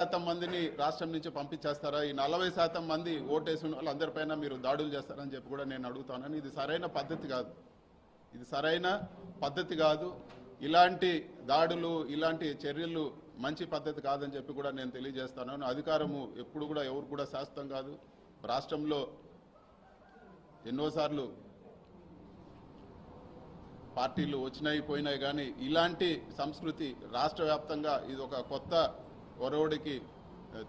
శాతం మందిని రాష్ట్రం నుంచి పంపించేస్తారా? ఈ 40% మంది ఓటేసిన వాళ్ళందరిపైన మీరు దాడులు చేస్తారని చెప్పి కూడా నేను అడుగుతాను. ఇది సరైన పద్ధతి కాదు. ఇది సరైన పద్ధతి కాదు. ఇలాంటి దాడులు, ఇలాంటి చర్యలు మంచి పద్ధతి కాదని చెప్పి కూడా నేను తెలియజేస్తాను. అధికారము ఎప్పుడు కూడా ఎవరు కూడా శాశ్వతం కాదు. రాష్ట్రంలో ఎన్నోసార్లు పార్టీలు వచ్చినాయి పోయినాయి, కానీ ఇలాంటి సంస్కృతి రాష్ట్ర వ్యాప్తంగా ఇది ఒక కొత్త ఒరవడికి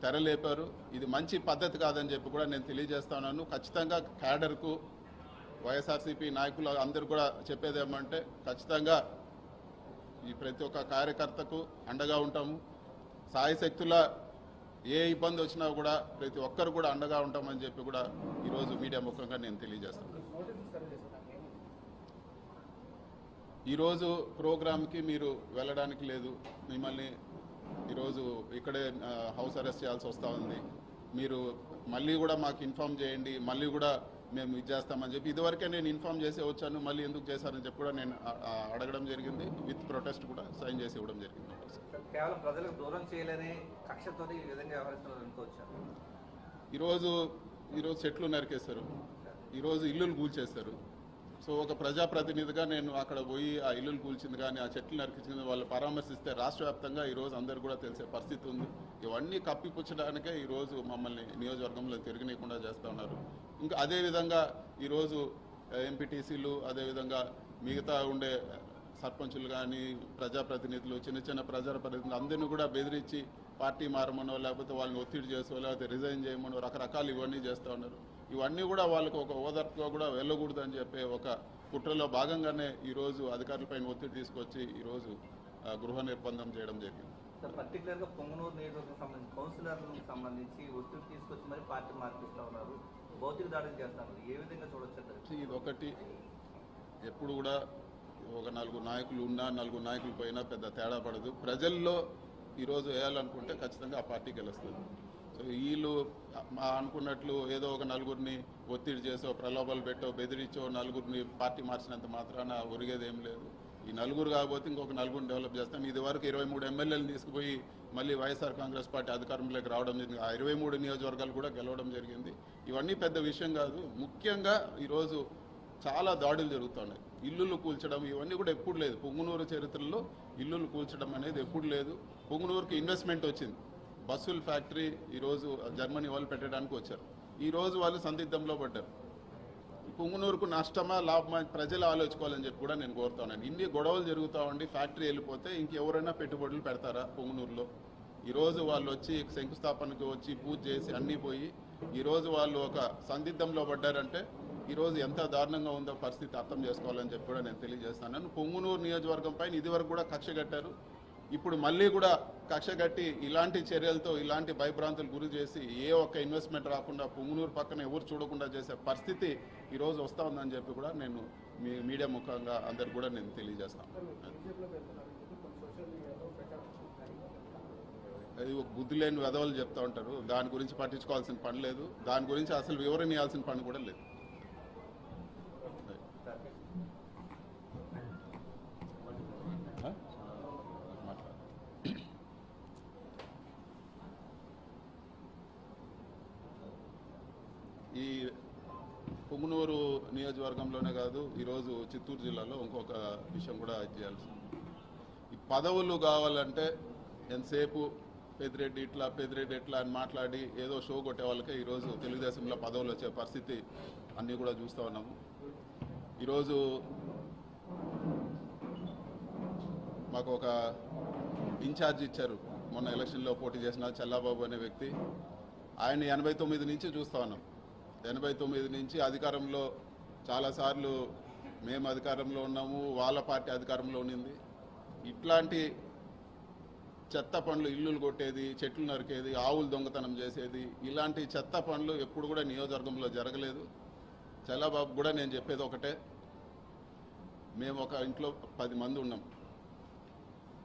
తెరలేపారు. ఇది మంచి పద్ధతి కాదని చెప్పి కూడా నేను తెలియజేస్తున్నాను. ఖచ్చితంగా క్యాడర్కు, వైఎస్ఆర్సీపీ నాయకులు అందరూ కూడా చెప్పేది ఏమంటే ఖచ్చితంగా ఈ ప్రతి ఒక్క కార్యకర్తకు అండగా ఉంటాము. సాయశక్తుల ఏ ఇబ్బంది వచ్చినా కూడా ప్రతి ఒక్కరు కూడా అండగా ఉంటామని చెప్పి కూడా ఈరోజు మీడియా ముఖంగా నేను తెలియజేస్తాను. ఈరోజు ప్రోగ్రామ్కి మీరు వెళ్ళడానికి లేదు. మిమ్మల్ని ఈరోజు ఇక్కడే హౌస్ అరెస్ట్ చేయాల్సి వస్తూ ఉంది. మీరు మళ్ళీ కూడా మాకు ఇన్ఫామ్ చేయండి, మళ్ళీ కూడా మేము ఇది చేస్తామని చెప్పి ఇదివరకే నేను ఇన్ఫామ్ చేసి వచ్చాను. మళ్ళీ ఎందుకు చేశారని చెప్పి కూడా నేను అడగడం జరిగింది. విత్ ప్రొటెస్ట్ కూడా సైన్ చేసి ఇవ్వడం జరిగింది. కేవలం ప్రజలకు దూరం చేయలేని కక్షతో ఈ విధంగా వ్యవహరిస్తున్నారు అనుకోవచ్చా? ఈరోజు చెట్లు నరికేస్తారు, ఈరోజు ఇల్లులు కూల్చేస్తారు. సో ఒక ప్రజాప్రతినిధిగా నేను అక్కడ పోయి ఆ ఇల్లులు కూల్చింది కానీ ఆ చెట్లు నరికించింది వాళ్ళు పరామర్శిస్తే రాష్ట్ర వ్యాప్తంగా ఈరోజు అందరూ కూడా తెలిసే పరిస్థితి ఉంది. ఇవన్నీ కప్పిపుచ్చడానికే ఈరోజు మమ్మల్ని నియోజకవర్గంలో తిరగనీయకుండా చేస్తూ ఉన్నారు. ఇంకా అదేవిధంగా ఈరోజు ఎంపీటీసీలు, అదేవిధంగా మిగతా ఉండే సర్పంచులు కానీ ప్రజాప్రతినిధులు, చిన్న చిన్న ప్రజాప్రతినిధులు అందరినీ కూడా బెదిరించి పార్టీ మారమనో లేకపోతే వాళ్ళని ఒత్తిడి చేసో లేకపోతే రిజైన్ చేయమనో రకరకాలు ఇవన్నీ చేస్తూ ఉన్నారు. ఇవన్నీ కూడా వాళ్ళకు ఒక ఓదార్పుగా కూడా వెళ్ళకూడదు అని చెప్పి ఒక కుట్రలో భాగంగానే ఈరోజు అధికారులపైన ఒత్తిడి తీసుకొచ్చి ఈరోజు గృహ నిర్బంధం చేయడం జరిగింది. సార్, పర్టికులర్గా పొంగనూరు నియోజకవర్గం సంబంధించి కౌన్సిలర్లకు సంబంధించి ఒత్తిడి తీసుకొచ్చి మరి పార్టీ మార్పిస్తూ ఉన్నారు, భౌతిక దాడులు చేస్తున్నారు. ఏ విధంగా చూడొచ్చు? ఇది ఒకటి. ఎప్పుడు కూడా ఒక నలుగురు నాయకులు ఉన్నా నలుగురు నాయకులు పోయినా పెద్ద తేడా పడదు. ప్రజల్లో ఈరోజు వేయాలనుకుంటే ఖచ్చితంగా ఆ పార్టీకి గెలుస్తుంది. సో వీళ్ళు అనుకున్నట్లు ఏదో ఒక నలుగురిని ఒత్తిడి చేసో ప్రలోభాలు పెట్టో బెదిరించో నలుగురిని పార్టీ మార్చినంత మాత్రాన ఒరిగేది ఏం లేదు. ఈ నలుగురు కాకపోతే ఇంకొక నలుగురిని డెవలప్ చేస్తాం. ఇది వరకు 23 ఎమ్మెల్యేలు తీసుకుపోయి మళ్ళీ వైఎస్ఆర్ కాంగ్రెస్ పార్టీ అధికారంలోకి రావడం జరిగింది. ఆ 23 నియోజకవర్గాలు కూడా గెలవడం జరిగింది. ఇవన్నీ పెద్ద విషయం కాదు. ముఖ్యంగా ఈరోజు చాలా దాడులు జరుగుతున్నాయి. ఇల్లులు కూల్చడం ఇవన్నీ కూడా ఎప్పుడు లేదు. పొంగునూరు చరిత్రలో ఇల్లులు కూల్చడం అనేది ఎప్పుడు లేదు. పొంగునూరుకి ఇన్వెస్ట్మెంట్ వచ్చింది. బస్సుల ఫ్యాక్టరీ ఈరోజు జర్మనీ వాళ్ళు పెట్టడానికి వచ్చారు. ఈరోజు వాళ్ళు సందిగ్ధంలో పడ్డారు. పొంగునూరుకు నష్టమా లాభమా ప్రజలు ఆలోచించుకోవాలని చెప్పి కూడా నేను కోరుతాను. ఇన్ని గొడవలు జరుగుతూ ఉండి ఫ్యాక్టరీ వెళ్ళిపోతే ఇంకెవరైనా పెట్టుబడులు పెడతారా పొంగునూరులో? ఈరోజు వాళ్ళు వచ్చి శంకుస్థాపనకు వచ్చి పూజ చేసి అన్నీ పోయి ఈరోజు వాళ్ళు ఒక సందిగ్ధంలో పడ్డారంటే ఈరోజు ఎంత దారుణంగా ఉందో పరిస్థితి అర్థం చేసుకోవాలని చెప్పి కూడా నేను తెలియజేస్తాను. పొంగునూరు నియోజకవర్గం పైన ఇదివరకు కూడా కక్ష కట్టారు. ఇప్పుడు మళ్ళీ కూడా కక్ష కట్టి ఇలాంటి చర్యలతో ఇలాంటి భయభ్రాంతులు గురి చేసి ఏ ఒక్క ఇన్వెస్ట్మెంట్ రాకుండా పొంగునూరు పక్కన ఎవరు చూడకుండా చేసే పరిస్థితి ఈరోజు వస్తూ ఉందని చెప్పి కూడా నేను మీడియా ముఖంగా అందరికి కూడా నేను తెలియజేస్తాను. అది ఒక బుద్ధి లేని వెధవలు చెప్తూ ఉంటారు. దాని గురించి పట్టించుకోవాల్సిన పని లేదు. దాని గురించి అసలు వివరణ ఇవ్వాల్సిన పని కూడా లేదు. ఈ పొంగునూరు నియోజకవర్గంలోనే కాదు, ఈరోజు చిత్తూరు జిల్లాలో ఇంకొక విషయం కూడా చేయాల్సి. ఈ పదవులు కావాలంటే ఎంతసేపు పెద్దిరెడ్డి ఇట్లా అని మాట్లాడి ఏదో షో కొట్టే వాళ్ళకే ఈరోజు తెలుగుదేశంలో పదవులు వచ్చే పరిస్థితి అన్నీ కూడా చూస్తూ ఉన్నాము. ఈరోజు మాకు ఒక ఇన్ఛార్జ్ ఇచ్చారు. మొన్న ఎలక్షన్లో పోటీ చేసిన చల్లాబాబు అనే వ్యక్తి. ఆయన 89 నుంచి చూస్తూ ఉన్నాం. 89 నుంచి అధికారంలో చాలాసార్లు మేము అధికారంలో ఉన్నాము, వాళ్ళ పార్టీ అధికారంలో ఉన్నింది. ఇట్లాంటి చెత్త పనులు, ఇల్లులు కొట్టేది, చెట్లు నరికేది, ఆవులు దొంగతనం చేసేది, ఇలాంటి చెత్త పనులు ఎప్పుడు కూడా నియోజకవర్గంలో జరగలేదు. చల్లాబాబు కూడా నేను చెప్పేది ఒకటే, మేము ఒక ఇంట్లో 10 మంది ఉన్నాం.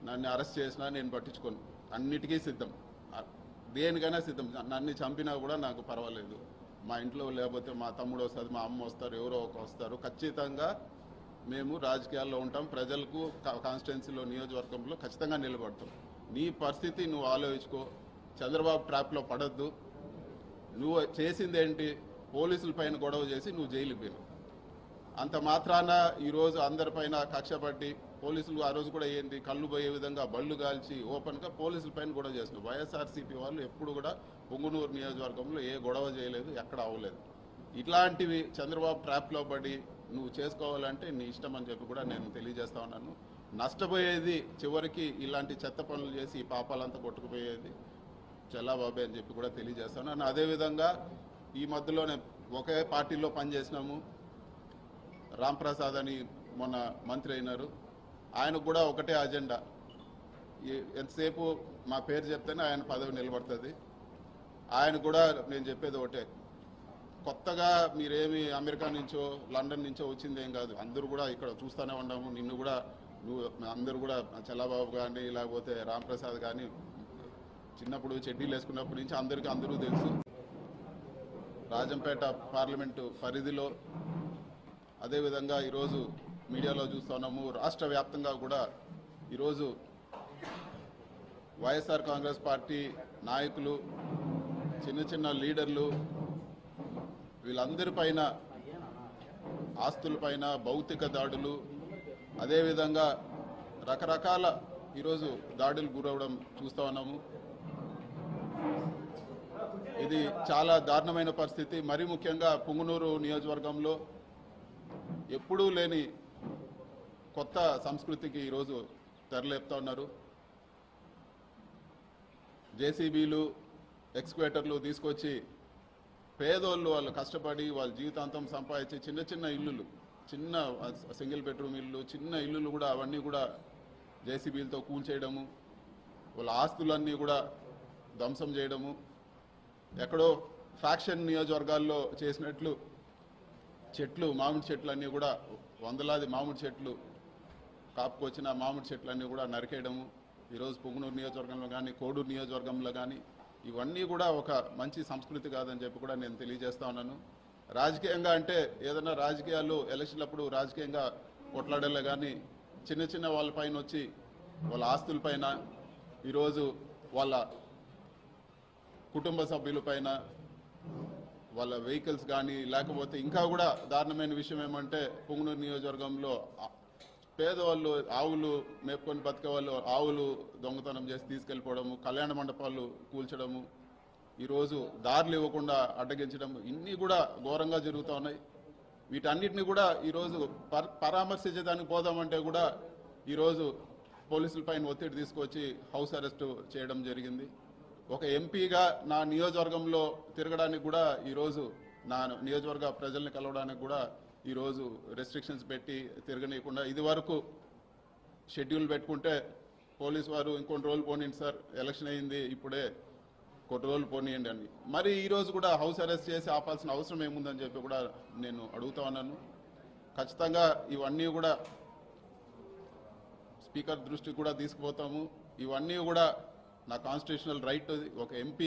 నన్ను అరెస్ట్ చేసినా నేను పట్టించుకోను, అన్నిటికీ సిద్ధం, దేనికైనా సిద్ధం. నన్ను చంపినా కూడా నాకు పర్వాలేదు. మా ఇంట్లో లేకపోతే మా తమ్ముడు వస్తుంది, మా అమ్మ వస్తారు, ఎవరో ఒక వస్తారు. ఖచ్చితంగా మేము రాజకీయాల్లో ఉంటాం. ప్రజలకు కాన్స్టిట్యున్సీలో నియోజకవర్గంలో ఖచ్చితంగా నిలబడతాం. నీ పరిస్థితి నువ్వు ఆలోచించుకో. చంద్రబాబు ట్రాప్లో పడద్దు. నువ్వు చేసింది ఏంటి? పోలీసుల పైన గొడవ చేసి నువ్వు జైలుకి పోయినావు. అంత మాత్రాన ఈరోజు అందరిపైన కక్ష పట్టి పోలీసులు ఆ రోజు కూడా ఏంటి కళ్ళు పోయే విధంగా బళ్ళు కాల్చి ఓపెన్గా పోలీసుల పైన గొడవ చేస్తున్నారు. వైఎస్ఆర్సీపీ వాళ్ళు ఎప్పుడు కూడా పొంగునూరు నియోజకవర్గంలో ఏ గొడవ చేయలేదు, ఎక్కడ అవ్వలేదు. ఇట్లాంటివి చంద్రబాబు ట్రాప్లో పడి నువ్వు చేసుకోవాలంటే నీ ఇష్టం అని చెప్పి కూడా నేను తెలియజేస్తా ఉన్నాను. నష్టపోయేది చివరికి ఇలాంటి చెత్త పనులు చేసి ఈ పాపాలంతా కొట్టుకుపోయేది చల్లాబాబే అని చెప్పి కూడా తెలియజేస్తాను. అదేవిధంగా ఈ మధ్యలోనే ఒకే పార్టీలో పనిచేసినాము. రాంప్రసాద్ అని మొన్న మంత్రి అయినారు. ఆయనకు కూడా ఒకటే అజెండా, ఎంతసేపు మా పేరు చెప్తేనే ఆయన పదవి నిలబడుతుంది. ఆయన కూడా నేను చెప్పేది ఒకటే, కొత్తగా మీరేమి అమెరికా నుంచో లండన్ నుంచో వచ్చిందేం కాదు. అందరూ కూడా ఇక్కడ చూస్తూనే ఉన్నాము. నిన్ను కూడా అందరూ కూడా చల్లాబాబు కానీ లేకపోతే రాంప్రసాద్ కానీ చిన్నప్పుడు చెడ్డీలు వేసుకున్నప్పటి నుంచి అందరూ తెలుసు. రాజంపేట పార్లమెంటు పరిధిలో అదేవిధంగా ఈరోజు మీడియాలో చూస్తున్నాము. రాష్ట్ర వ్యాప్తంగా కూడా ఈరోజు వైఎస్ఆర్ కాంగ్రెస్ పార్టీ నాయకులు, చిన్న లీడర్లు వీళ్ళందరిపైన ఆస్తులపైన భౌతిక దాడులు, అదేవిధంగా రకరకాల ఈరోజు దాడులు గురవడం చూస్తూ ఉన్నాము. ఇది చాలా దారుణమైన పరిస్థితి. మరీ ముఖ్యంగా పొంగునూరు నియోజకవర్గంలో ఎప్పుడూ లేని కొత్త సంస్కృతికి ఈరోజు తెరలేపుతా ఉన్నారు. జేసీబీలు, ఎక్స్క్వేటర్లు తీసుకొచ్చి పేదోళ్ళు వాళ్ళు కష్టపడి వాళ్ళ జీవితాంతం సంపాదించి చిన్న ఇల్లులు, చిన్న సింగిల్ బెడ్రూమ్ ఇల్లు, చిన్న ఇల్లులు కూడా అవన్నీ కూడా జేసీబీలతో కూల్చేయడము, వాళ్ళ ఆస్తులన్నీ కూడా ధ్వంసం చేయడము, ఎక్కడో ఫ్యాక్షన్ నియోజకవర్గాల్లో చేసినట్లు చెట్లు, మామిడి చెట్లన్నీ కూడా వందలాది మామిడి చెట్లు కాపుకొచ్చిన మామిడి చెట్లన్నీ కూడా నరికేయడము ఈరోజు పొంగునూరు నియోజకవర్గంలో కానీ కోడూరు నియోజకవర్గంలో కానీ ఇవన్నీ కూడా ఒక మంచి సంస్కృతి కాదని చెప్పి కూడా నేను తెలియజేస్తా ఉన్నాను. రాజకీయంగా అంటే ఏదైనా రాజకీయాలు ఎలక్షన్లప్పుడు రాజకీయంగా కొట్లాడలే కానీ చిన్న వాళ్ళపైన వచ్చి వాళ్ళ ఆస్తులపైన ఈరోజు వాళ్ళ కుటుంబ సభ్యులపైన వాళ్ళ వెహికల్స్ కానీ లేకపోతే ఇంకా కూడా దారుణమైన విషయం ఏమంటే పొంగునూరు నియోజకవర్గంలో పేదవాళ్ళు ఆవులు మేపుకొని బతికే వాళ్ళు ఆవులు దొంగతనం చేసి తీసుకెళ్ళిపోవడము, కళ్యాణ మండపాలు కూల్చడము, ఈరోజు దారులు ఇవ్వకుండా అడ్డగించడము, ఇన్ని కూడా ఘోరంగా జరుగుతూ ఉన్నాయి. వీటన్నిటిని కూడా ఈరోజు పరామర్శించడానికి పోదామంటే కూడా ఈరోజు పోలీసుల పైన ఒత్తిడి తీసుకొచ్చి హౌస్ అరెస్టు చేయడం జరిగింది. ఒక ఎంపీగా నా నియోజకవర్గంలో తిరగడానికి కూడా ఈరోజు నా నియోజకవర్గ ప్రజల్ని కలవడానికి కూడా ఈరోజు రెస్ట్రిక్షన్స్ పెట్టి తిరగనీయకుండా, ఇది వరకు షెడ్యూల్ పెట్టుకుంటే పోలీసు వారు ఇంకొన్ని రోజులు పోనీయండి సార్, ఎలక్షన్ అయింది ఇప్పుడే కొన్ని రోజులు పోనీయండి అని, మరి ఈరోజు కూడా హౌస్ అరెస్ట్ చేసి ఆపాల్సిన అవసరం ఏముందని చెప్పి కూడా నేను అడుగుతా ఉన్నాను. ఖచ్చితంగా ఇవన్నీ కూడా స్పీకర్ దృష్టికి కూడా తీసుకుపోతాము. ఇవన్నీ కూడా నా కాన్స్టిట్యూషనల్ రైట్. ఒక ఎంపీ